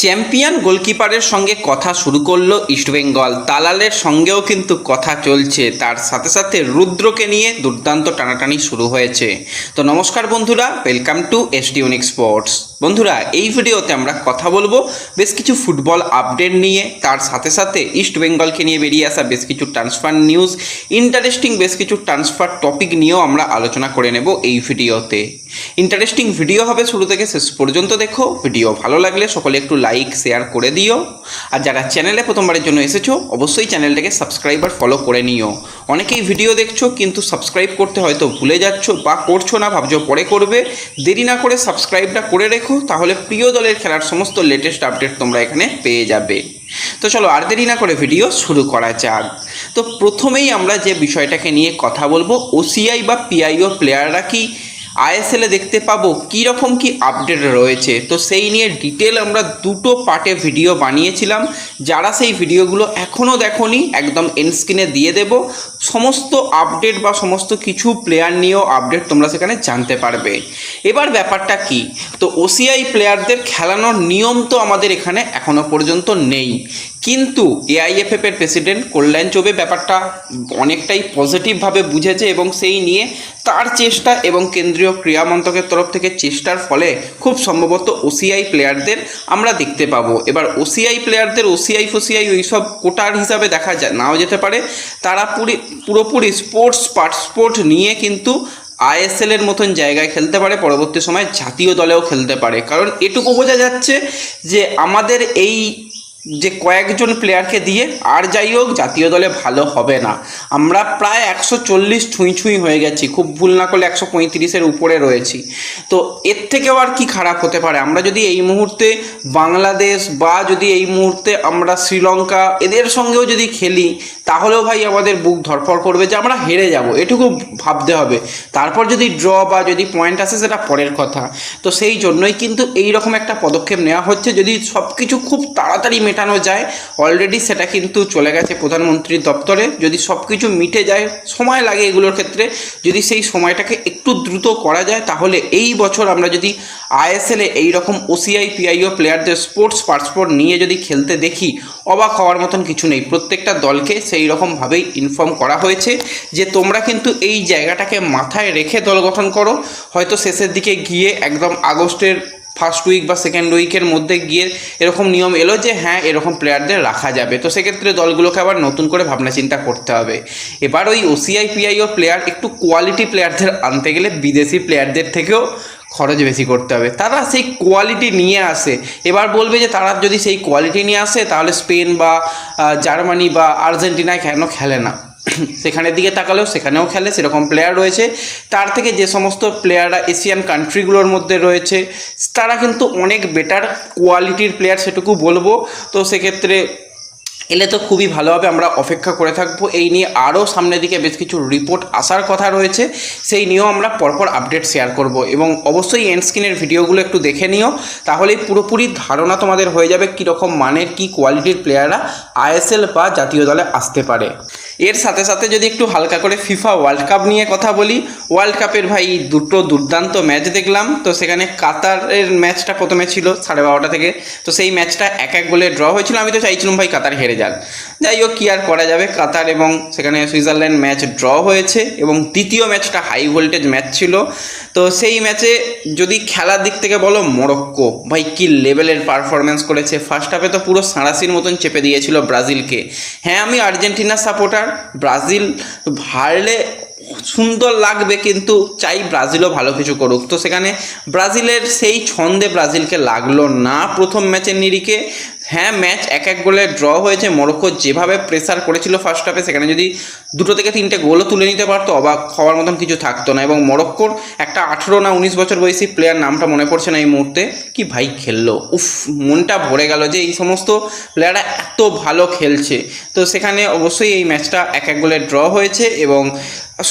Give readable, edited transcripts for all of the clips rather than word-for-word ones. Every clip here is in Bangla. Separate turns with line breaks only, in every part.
চ্যাম্পিয়ন গোলকিপারের সঙ্গে কথা শুরু করলো ইস্টবেঙ্গল। দালালের সঙ্গেও কিন্তু কথা চলছে, তার সাথে সাথে রুদ্রকে নিয়ে দুর্দান্ত টানাটানি শুরু হয়েছে। তো নমস্কার বন্ধুরা, welcome to SD unique sports. বন্ধুরা, এই ভিডিওতে আমরা কথা বলবো বেশ কিছু ফুটবল আপডেট নিয়ে, তার সাথে সাথে ইস্টবেঙ্গলকে নিয়ে বেরিয়ে আসা বেশ কিছু ট্রান্সফার নিউজ, ইন্টারেস্টিং বেশ কিছু ট্রান্সফার টপিক নিয়েও আমরা আলোচনা করে নেব এই ভিডিওতে। ইন্টারেস্টিং ভিডিও হবে, শুরু থেকে শেষ পর্যন্ত দেখো। ভিডিও ভালো লাগলে সকলে একটু লাইক শেয়ার করে দিও, আর যারা চ্যানেলে প্রথমবারের জন্য এসেছো অবশ্যই চ্যানেলটাকে সাবস্ক্রাইব আর ফলো করে নিও। অনেকেই ভিডিও দেখছো কিন্তু সাবস্ক্রাইব করতে হয়তো ভুলে যাচ্ছ বা করছো না, ভাবছো পরে করবে। দেরি না করে সাবস্ক্রাইবটা করে রেখো, তাহলে প্রিয় দলের খেলার সমস্ত লেটেস্ট আপডেট তোমরা এখানে পেয়ে যাবে। তো চলো আর দেরি না করে ভিডিও শুরু করা যাক। তো প্রথমেই আমরা যে বিষয়টাকে নিয়ে কথা বলবো, ওসিআই বা পিআইও প্লেয়াররা কি আইএসএলে দেখতে পাবো, কীরকম কি আপডেট রয়েছে। তো সেই নিয়ে ডিটেল আমরা দুটো পার্টে ভিডিও বানিয়েছিলাম। যারা সেই ভিডিওগুলো এখনও দেখোনি, একদম এন্ড স্ক্রিনে দিয়ে দেব। সমস্ত আপডেট বা সমস্ত কিছু প্লেয়ার নিয়েও আপডেট তোমরা সেখানে জানতে পারবে। এবার ব্যাপারটা কি, তো ওসিআই প্লেয়ারদের খেলানোর নিয়ম তো আমাদের এখানে এখনও পর্যন্ত নেই, কিন্তু এআইএফএফ এর প্রেসিডেন্ট কল্যাণ চৌবে ব্যাপারটা অনেকটাই পজিটিভভাবে বুঝেছে এবং সেই নিয়ে তার চেষ্টা এবং কেন্দ্রীয় ক্রীড়া মন্ত্রকের তরফ থেকে চেষ্টার ফলে খুব সম্ভবত ওসিআই প্লেয়ারদের আমরা দেখতে পাবো। এবার ওসিআই প্লেয়ারদের ওসিআই ফোসিআই ওইসব কোটার হিসাবে দেখা নাও যেতে পারে, তারা পুরোপুরি স্পোর্ট নিয়ে কিন্তু আইএসএলের মতন জায়গায় খেলতে পারে, পরবর্তী সময় জাতীয় দলেও খেলতে পারে। কারণ এটুকু বোঝা যাচ্ছে যে আমাদের এই যে কয়েকজন প্লেয়ারকে দিয়ে আর যাই হোক জাতীয় দলে ভালো হবে না। আমরা প্রায় 140 ছুঁই হয়ে গেছি, খুব ভুল না করলে 135-এর উপরে রয়েছি। তো এর থেকেও আর কি খারাপ হতে পারে, আমরা যদি এই মুহূর্তে বাংলাদেশ বা যদি এই মুহূর্তে আমরা শ্রীলঙ্কা এদের সঙ্গেও যদি খেলি, তাহলেও ভাই আমাদের বুক ধরফর করবে যে আমরা হেরে যাব, এটুকু ভাবতে হবে। তারপর যদি ড্র বা যদি পয়েন্ট আসে সেটা পরের কথা। তো সেই জন্যই কিন্তু এই রকম একটা পদক্ষেপ নেওয়া হচ্ছে। যদি সব কিছু খুব তাড়াতাড়ি মেটানো যায়, অলরেডি সেটা কিন্তু চলে গেছে প্রধানমন্ত্রীর দপ্তরে। যদি সব কিছু মিটে যায়, সময় লাগে এগুলোর ক্ষেত্রে, যদি সেই সময়টাকে একটু দ্রুত করা যায়, তাহলে এই বছর আমরা যদি আইএসএলে এইরকম ওসিআই পিআইও প্লেয়ারদের স্পোর্টস পাসপোর্ট নিয়ে যদি খেলতে দেখি, অবাক হওয়ার মতন কিছু নেই। প্রত্যেকটা দলকে সেই রকমভাবেই ইনফর্ম করা হয়েছে যে তোমরা কিন্তু এই জায়গাটাকে মাথায় রেখে দল গঠন করো। হয়তো শেষের দিকে গিয়ে একদম আগস্টের ফার্স্ট উইক বা সেকেন্ড উইকের মধ্যে গিয়ে এরকম নিয়ম এলো যে হ্যাঁ এরকম প্লেয়ারদের রাখা যাবে। তো সেক্ষেত্রে দলগুলোকে আবার নতুন করে ভাবনা চিন্তা করতে হবে। এবার ওই ওসিআই পিআইও প্লেয়ার একটু কোয়ালিটি প্লেয়ারদের আনতে গেলে বিদেশি প্লেয়ারদের থেকেও খরচ বেশি করতে হবে। তারা সেই কোয়ালিটি নিয়ে আসে। এবার বলবে যে তারা যদি সেই কোয়ালিটি নিয়ে আসে, তাহলে স্পেন বা জার্মানি বা আর্জেন্টিনায় কেন খেলে না? সেখানের দিকে তাকালেও সেখানেও খেলে, সেরকম প্লেয়ার রয়েছে। তার থেকে যে সমস্ত প্লেয়াররা এশিয়ান কান্ট্রিগুলোর মধ্যে রয়েছে, তারা কিন্তু অনেক বেটার কোয়ালিটির প্লেয়ার, সেটুকু বলবো। তো সেক্ষেত্রে এলে তো খুবই ভালো হবে, আমরা অপেক্ষা করে থাকবো। এই নিয়ে আরও সামনের দিকে বেশ কিছু রিপোর্ট আসার কথা রয়েছে, সেই নিয়েও আমরা পরপর আপডেট শেয়ার করব। এবং অবশ্যই এন্ড স্ক্রিনের ভিডিওগুলো একটু দেখে নিও, তাহলেই পুরোপুরি ধারণা তোমাদের হয়ে যাবে কীরকম মানের কী কোয়ালিটির প্লেয়াররা আইএসএল বা জাতীয় দলে আসতে পারে। এর সাথে সাথে যদি একটু হালকা করে ফিফা ওয়ার্ল্ড কাপ নিয়ে কথা বলি, ওয়ার্ল্ড কাপের ভাই দুটো দুর্দান্ত ম্যাচ দেখলাম। তো সেখানে কাতারের ম্যাচটা প্রথমে ছিল 12:30 থেকে, তো সেই ম্যাচটা 1-1 গোলে ড্র হয়েছিল। আমি তো চাইছিলাম ভাই কাতার হেরে যাক, যাই হোক কী আর করা যাবে। কাতার এবং সেখানে সুইজারল্যান্ড ম্যাচ ড্র হয়েছে, এবং দ্বিতীয় ম্যাচটা হাই ভোল্টেজ ম্যাচ ছিল। তো সেই ম্যাচে যদি খেলার দিক থেকে বলো, মরক্কো ভাই কী লেভেলের পারফরমেন্স করেছে। ফার্স্ট হাফে তো পুরো সাঁড়াশির মতন চেপে দিয়েছিল ব্রাজিলকে। হ্যাঁ, আমি আর্জেন্টিনার সাপোর্টার, ব্রাজিল হারলে সুন্দর লাগবে, কিন্তু চাই ব্রাজিলও ভালো কিছু করুক। তো সেখানে ব্রাজিলের সেই ছন্দে ব্রাজিলকে লাগলো না প্রথম ম্যাচের নিরিখে। হ্যাঁ, ম্যাচ 1-1 গোলে ড্র হয়েছে। মরক্কো যেভাবে প্রেসার করেছিল ফার্স্ট হাফে, সেখানে যদি 2 থেকে 3টে গোলও তুলে নিতে পারতো, অবাক হওয়ার মতন কিছু থাকতো না। এবং মরক্কোর একটা 18 না 19 বছর বয়সী প্লেয়ার, নামটা মনে পড়ছে না এই মুহূর্তে, কি ভাই খেললো, উফ, মনটা ভরে গেল যে এই সমস্ত প্লেয়াররা এত ভালো খেলছে। তো সেখানে অবশ্যই এই ম্যাচটা 1-1 গোলে ড্র হয়েছে। এবং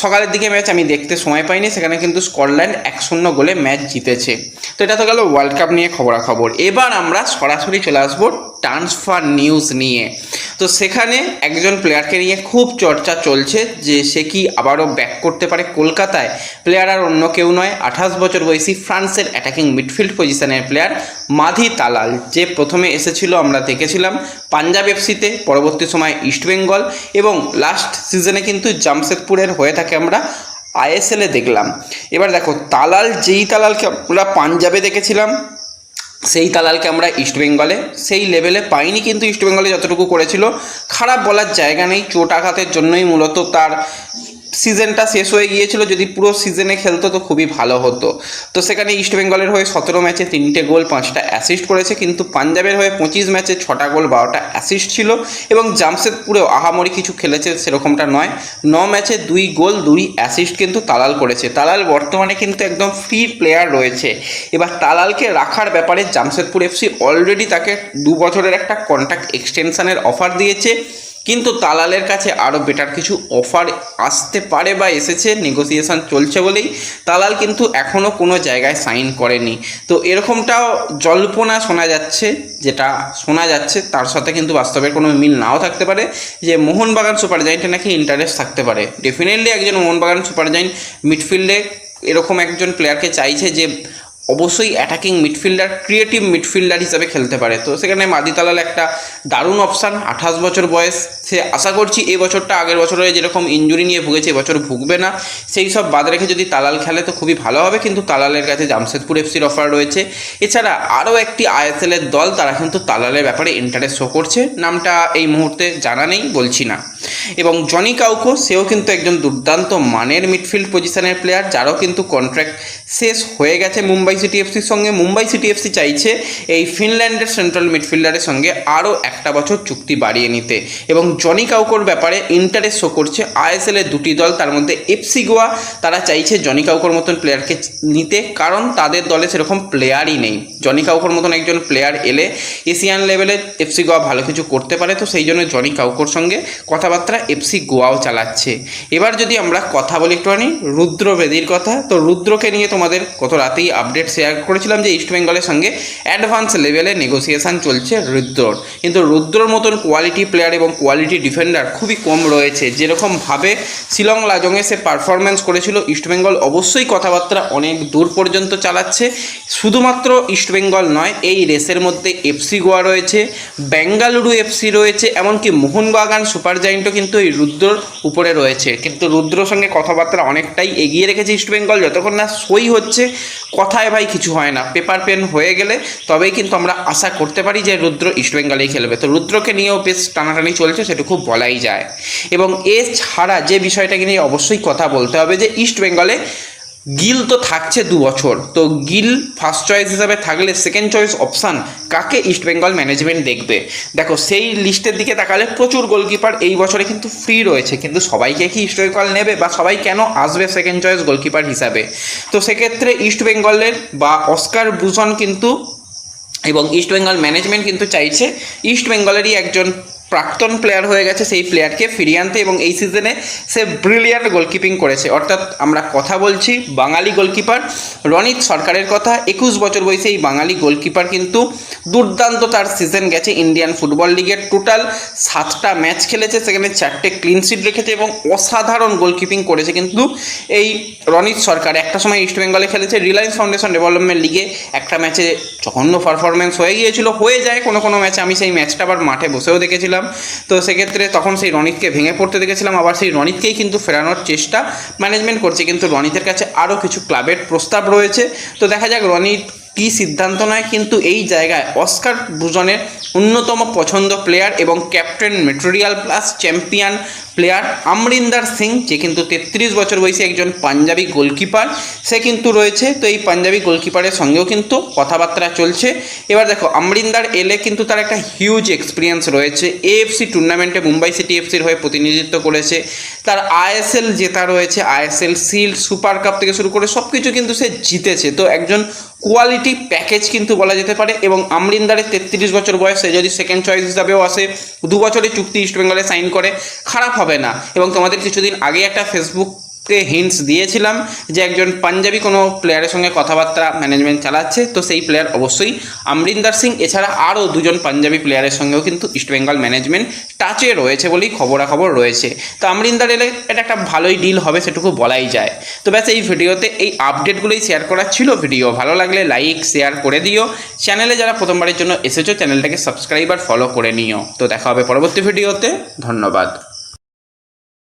সকালের দিকে ম্যাচ আমি দেখতে সময় পাইনি, সেখানে কিন্তু স্কটল্যান্ড 1-0 গোলে ম্যাচ জিতেছে। তো এটা তো গেল ওয়ার্ল্ড কাপ নিয়ে খবরাখবর। এবার আমরা সরাসরি চলে আসবো ট্রান্সফার নিউজ নিয়ে। তো সেখানে একজন প্লেয়ারকে নিয়ে খুব চর্চা চলছে যে সে কি আবারও ব্যাক করতে পারে কলকাতায়। প্লেয়ার আর অন্য কেউ নয়, 28 বছর বয়সী ফ্রান্সের অ্যাটাকিং মিডফিল্ড পজিশনের প্লেয়ার মাধি তালাল, যে প্রথমে এসেছিল আমরা দেখেছিলাম পাঞ্জাব এফসিতে, পরবর্তী সময় ইস্টবেঙ্গল এবং লাস্ট সিজনে কিন্তু জামশেদপুরের হয়ে থাকে আমরা আইএসএলে দেখলাম। এবার দেখো তালাল, যেই তালালকে আমরা পাঞ্জাবে দেখেছিলাম সেই তালালকে আমরা ইস্টবেঙ্গলে সেই লেভেলে পাইনি, কিন্তু ইস্টবেঙ্গলে যতটুকু করেছিল খারাপ বলার জায়গা নেই। চোট আঘাতের জন্যই মূলত তার সিজনটা শেষ হয়ে গিয়েছিল, যদি পুরো সিজনে খেলতো তো খুবই ভালো হতো। তো সেখানে ইস্টবেঙ্গলের হয়ে 17 ম্যাচে 3টে গোল 5টা অ্যাসিস্ট করেছে, কিন্তু পাঞ্জাবের হয়ে 25 ম্যাচে 6টা গোল 12টা অ্যাসিস্ট ছিল। এবং জামশেদপুরেও আহামরি কিছু খেলেছে সেরকমটা নয়, 9 ম্যাচে 2 গোল 2 অ্যাসিস্ট কিন্তু তালাল করেছে। তালাল বর্তমানে কিন্তু একদম ফ্রি প্লেয়ার রয়েছে। এবার তালালকে রাখার ব্যাপারে জামশেদপুর এফসি অলরেডি তাকে 2 বছরের একটা কন্ট্রাক্ট এক্সটেনশনের অফার দিয়েছে, কিন্তু তালালের কাছে আরও বেটার কিছু অফার আসতে পারে বা এসেছে, নেগোসিয়েশন চলছে বলেই তালাল কিন্তু এখনও কোনো জায়গায় সাইন করেনি। তো এরকমটাও জল্পনা শোনা যাচ্ছে, যেটা শোনা যাচ্ছে তার সাথে কিন্তু বাস্তবের কোনো মিল নাও থাকতে পারে, যে মোহনবাগান সুপার জায়েন্টে নাকি ইন্টারেস্ট থাকতে পারে। ডেফিনেটলি একজন মোহনবাগান সুপার জায়েন্ট মিডফিল্ডে এরকম একজন প্লেয়ারকে চাইছে যে অবশ্যই অ্যাটাকিং মিডফিল্ডার, ক্রিয়েটিভ মিডফিল্ডার হিসাবে খেলতে পারে। তো সেখানে মাদি তালাল একটা দারুণ অপশান, 28 বছর বয়স। সে আশা করছি এই বছরটা আগের বছরে যেরকম ইনজুরি নিয়ে ভুগেছে এবছর ভুগবে না, সেই সব বাদ রেখে যদি তালাল খেলে তো খুবই ভালো হবে। কিন্তু তালালের কাছে জামশেদপুর এফসির অফার রয়েছে। এছাড়া আরও একটি আইএসএলের দল, তারা কিন্তু তালালের ব্যাপারে ইন্টারেস্ট শো করছে, নামটা এই মুহূর্তে জানা নেই, বলছি না। এবং জনি কাউকো, সেও কিন্তু একজন দুর্দান্ত মানের মিডফিল্ড পজিশনের প্লেয়ার, যারও কিন্তু কন্ট্রাক্ট শেষ হয়ে গেছে মুম্বাই সিটি এফসির সঙ্গে। মুম্বাই সিটি এফসি চাইছে এই ফিনল্যান্ডের সেন্ট্রাল মিডফিল্ডারের সঙ্গে আরও একটা বছর চুক্তি বাড়িয়ে নিতে। এবং জনি কাউকোর ব্যাপারে ইন্টারেস্ট শো করছে আইএসএলের 2টি দল, তার মধ্যে এফসি গোয়া। তারা চাইছে জনি কাউকোর মতন প্লেয়ারকে নিতে, কারণ তাদের দলে সেরকম প্লেয়ারই নেই। জনি কাউকোর মতন একজন প্লেয়ার এলে এশিয়ান লেভেলে এফসি গোয়া ভালো কিছু করতে পারে। তো সেই জন্য জনি কাউকোর সঙ্গে কথাবার্তা এফসি গোয়াও চালাচ্ছে। এবার যদি আমরা কথা বলি একটুখানি রুদ্র বেদির কথা, তো রুদ্রকে নিয়ে তোমাদের গত রাতেই আপডেট শেয়ার করেছিলাম যে ইস্টবেঙ্গলের সঙ্গে অ্যাডভান্স লেভেলে নেগোসিয়েশন চলছে রুদ্রর। কিন্তু রুদ্রর মতন কোয়ালিটি প্লেয়ার এবং কোয়ালিটি ডিফেন্ডার খুবই কম রয়েছে। যেরকমভাবে শিলং লাজংয়ে সে পারফরমেন্স করেছিল, ইস্টবেঙ্গল অবশ্যই কথাবার্তা অনেক দূর পর্যন্ত চালাচ্ছে। শুধুমাত্র ইস্টবেঙ্গল নয়, এই রেসের মধ্যে এফসি গোয়া রয়েছে, বেঙ্গালুরু এফসি রয়েছে, এমনকি মোহনবাগান সুপার জায়েন্টও কিন্তু এই রুদ্রর উপরে রয়েছে। কিন্তু রুদ্রর সঙ্গে কথাবার্তা অনেকটাই এগিয়ে রেখেছে ইস্টবেঙ্গল। যতক্ষণ না সই হচ্ছে, কথায় ভাই কিছু হয় না, পেপার পেন হয়ে গেলে তবেই কিন্তু আমরা আশা করতে পারি যে রুদ্র ইস্টবেঙ্গলেই খেলবে। তো রুদ্রকে নিয়েও বেশ টানাটানি চলছে, সেটুকু বলাই যায়। এবং এছাড়া যে বিষয়টাকে নিয়ে অবশ্যই কথা বলতে হবে যে ইস্টবেঙ্গলে গিল তো থাকছে 2 বছর, তো গিল ফার্স্ট চয়েস হিসাবে থাকলে সেকেন্ড চয়েস অপশান কাকে ইস্টবেঙ্গল ম্যানেজমেন্ট দেখবে? দেখো সেই লিস্টের দিকে তাকালে প্রচুর গোলকিপার এই বছরে কিন্তু ফ্রি রয়েছে, কিন্তু সবাইকে কি ইস্টবেঙ্গল নেবে বা সবাই কেন আসবে সেকেন্ড চয়েস গোলকিপার হিসাবে? তো সেক্ষেত্রে ইস্টবেঙ্গলের বা অস্কার ব্রুজন কিন্তু এবং ইস্টবেঙ্গল ম্যানেজমেন্ট কিন্তু চাইছে ইস্টবেঙ্গলেরই একজন প্রাক্তন প্লেয়ার হয়ে গেছে সেই প্লেয়ারকে ফিরিয়ে আনতে, এবং এই সিজনে সে ব্রিলিয়ান্ট গোলকিপিং করেছে। অর্থাৎ আমরা কথা বলছি বাঙালি গোলকিপার রনিত সরকারের কথা। 21 বছর বয়সে এই বাঙালি গোলকিপার কিন্তু দুর্দান্ত তার সিজন গেছে ইন্ডিয়ান ফুটবল লিগের। টোটাল 7টা ম্যাচ খেলেছে, সেখানে 4টে ক্লিন শিট রেখেছে এবং অসাধারণ গোলকিপিং করেছে। কিন্তু এই রনিত সরকার একটা সময় ইস্টবেঙ্গলে খেলেছে, রিলায়েন্স ফাউন্ডেশন ডেভেলপমেন্ট লিগে একটা ম্যাচে জঘন্য পারফরমেন্স হয়ে গিয়েছিল, হয়ে যায় কোনো ম্যাচে। আমি সেই ম্যাচটা আবার মাঠে বসেও দেখেছিলাম। তো সেক্ষেত্রে তখন সেই রনিতকে ভেঙে পড়তে দেখেছিলাম, আবার সেই রনিতকেই কিন্তু ফেরানোর চেষ্টা ম্যানেজমেন্ট করছে। কিন্তু রনিতের কাছে আরও কিছু ক্লাবের প্রস্তাব রয়েছে, তো দেখা যাক রনিত কী সিদ্ধান্ত নেয়। কিন্তু এই জায়গায় অস্কার ব্রুজনের অন্যতম পছন্দ প্লেয়ার এবং captain material plus champion player Amrinder Singh, যে কিন্তু 33 বছর বয়সী একজন পাঞ্জাবি গোলকিপার, সে কিন্তু রয়েছে। তো এই পাঞ্জাবি গোলকিপারের সঙ্গেও কিন্তু কথাবার্তা চলছে। এবার দেখো আমরিন্দার এলে কিন্তু তার একটা হিউজ এক্সপিরিয়েন্স রয়েছে, এএফসি টুর্নামেন্টে মুম্বাই সিটি এফসির হয়ে প্রতিনিধিত্ব করেছে, তার আইএসএল জেতা রয়েছে, আইএসএল শিল্ড সুপার কাপ থেকে শুরু করে সব কিছু কিন্তু সে জিতেছে। তো একজন কোয়ালিটি প্যাকেজ কিন্তু বলা যেতে পারে। এবং আমরিন্দারের 33 বছর বয়সে যদি সেকেন্ড চয়েস হিসাবেও আসে, 2 বছরের চুক্তি ইস্টবেঙ্গলে সাইন করে, খারাপ হবে না। এবং তোমাদের কিছুদিন আগে একটা ফেসবুক হিন্টস দিয়েছিলাম যে একজন পাঞ্জাবি কোনো প্লেয়ারের সঙ্গে কথাবার্তা ম্যানেজমেন্ট চালাচ্ছে, তো সেই প্লেয়ার অবশ্যই অমরিন্দর সিং। এছাড়া আরও দুজন পাঞ্জাবি প্লেয়ারের সঙ্গেও কিন্তু ইস্টবেঙ্গল ম্যানেজমেন্ট টাচে রয়েছে বলেই খবরাখবর রয়েছে। তো অমরিন্দর এলে এটা একটা ভালোই ডিল হবে, সেটুকু বলাই যায়। তো ব্যাস এই ভিডিওতে এই আপডেটগুলোই শেয়ার করার ছিল। ভিডিও ভালো লাগলে লাইক শেয়ার করে দিও। চ্যানেলে যারা প্রথমবারের জন্য এসেছো চ্যানেলটাকে সাবস্ক্রাইব আর ফলো করে নিও। তো দেখা হবে পরবর্তী ভিডিওতে। ধন্যবাদ।